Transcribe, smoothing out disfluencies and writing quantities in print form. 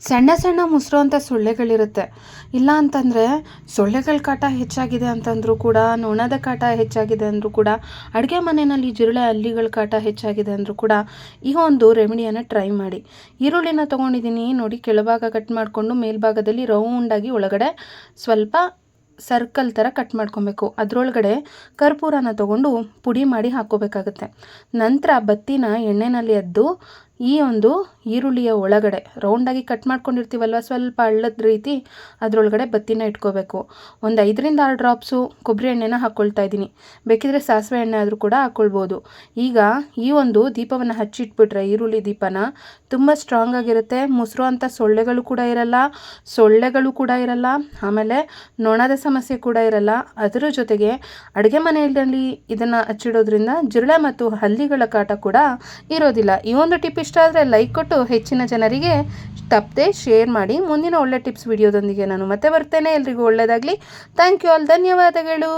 ಸಣ್ಣ ಸಣ್ಣ ಮುಸುರುವಂಥ ಸೊಳ್ಳೆಗಳಿರುತ್ತೆ. ಇಲ್ಲ ಅಂತಂದರೆ ಸೊಳ್ಳೆಗಳ ಕಾಟ ಹೆಚ್ಚಾಗಿದೆ ಅಂತಂದರೂ ಕೂಡ, ನೊಣದ ಕಾಟ ಹೆಚ್ಚಾಗಿದೆ ಅಂದರೂ ಕೂಡ, ಅಡುಗೆ ಮನೆಯಲ್ಲಿ ಜಿರಳೆ ಹಲ್ಲಿಗಳ ಕಾಟ ಹೆಚ್ಚಾಗಿದೆ ಅಂದರೂ ಕೂಡ ಈ ಒಂದು ರೆಮಿಡಿಯನ್ನು ಟ್ರೈ ಮಾಡಿ. ಈರುಳ್ಳಿನ ತೊಗೊಂಡಿದ್ದೀನಿ ನೋಡಿ, ಕೆಳಭಾಗ ಕಟ್ ಮಾಡಿಕೊಂಡು ಮೇಲ್ಭಾಗದಲ್ಲಿ ರೌಂಡಾಗಿ ಒಳಗಡೆ ಸ್ವಲ್ಪ ಸರ್ಕಲ್ ಥರ ಕಟ್ ಮಾಡ್ಕೊಬೇಕು. ಅದರೊಳಗಡೆ ಕರ್ಪೂರನ ತೊಗೊಂಡು ಪುಡಿ ಮಾಡಿ ಹಾಕ್ಕೋಬೇಕಾಗತ್ತೆ. ನಂತರ ಬತ್ತಿನ ಎಣ್ಣೆಯಲ್ಲಿ ಅದ್ದು ಈ ಒಂದು ಈರುಳ್ಳಿಯ ಒಳಗಡೆ ರೌಂಡಾಗಿ ಕಟ್ ಮಾಡ್ಕೊಂಡಿರ್ತೀವಲ್ವ, ಸ್ವಲ್ಪ ಹಳ್ಳದ ರೀತಿ ಅದರೊಳಗಡೆ ಬತ್ತಿನ ಇಟ್ಕೋಬೇಕು. ಒಂದು 5-6 ಡ್ರಾಪ್ಸು ಕೊಬ್ಬರಿ ಎಣ್ಣೆನ ಹಾಕ್ಕೊಳ್ತಾ ಇದ್ದೀನಿ. ಬೇಕಿದ್ರೆ ಸಾಸಿವೆ ಎಣ್ಣೆ ಆದರೂ ಕೂಡ ಹಾಕ್ಕೊಳ್ಬೋದು. ಈಗ ಈ ಒಂದು ದೀಪವನ್ನು ಹಚ್ಚಿಟ್ಬಿಟ್ರೆ, ಈರುಳ್ಳಿ ದೀಪನ ತುಂಬ ಸ್ಟ್ರಾಂಗ್ ಆಗಿರುತ್ತೆ. ಮುಸುರುವಂಥ ಸೊಳ್ಳೆಗಳು ಕೂಡ ಇರಲ್ಲ, ಆಮೇಲೆ ನೊಣದ ಸಮಸ್ಯೆ ಕೂಡ ಇರಲ್ಲ. ಅದರ ಜೊತೆಗೆ ಅಡುಗೆ ಮನೆಯಲ್ಲಿ ಇದನ್ನು ಹಚ್ಚಿಡೋದ್ರಿಂದ ಜಿರಳೆ ಮತ್ತು ಹಲ್ಲಿಗಳ ಕಾಟ ಕೂಡ ಇರೋದಿಲ್ಲ. ಈ ಒಂದು ಟಿಪ್ ಇಷ್ಟ ಆದರೆ ಲೈಕ್ ಕೊಟ್ಟು ಹೆಚ್ಚಿನ ಜನರಿಗೆ ತಪ್ಪದೆ ಶೇರ್ ಮಾಡಿ. ಮುಂದಿನ ಒಳ್ಳೆ ಟಿಪ್ಸ್ ವಿಡಿಯೋದೊಂದಿಗೆ ನಾನು ಮತ್ತೆ ಬರ್ತೇನೆ. ಎಲ್ರಿಗೂ ಒಳ್ಳೆಯದಾಗಲಿ. Thank you all. ಧನ್ಯವಾದಗಳು.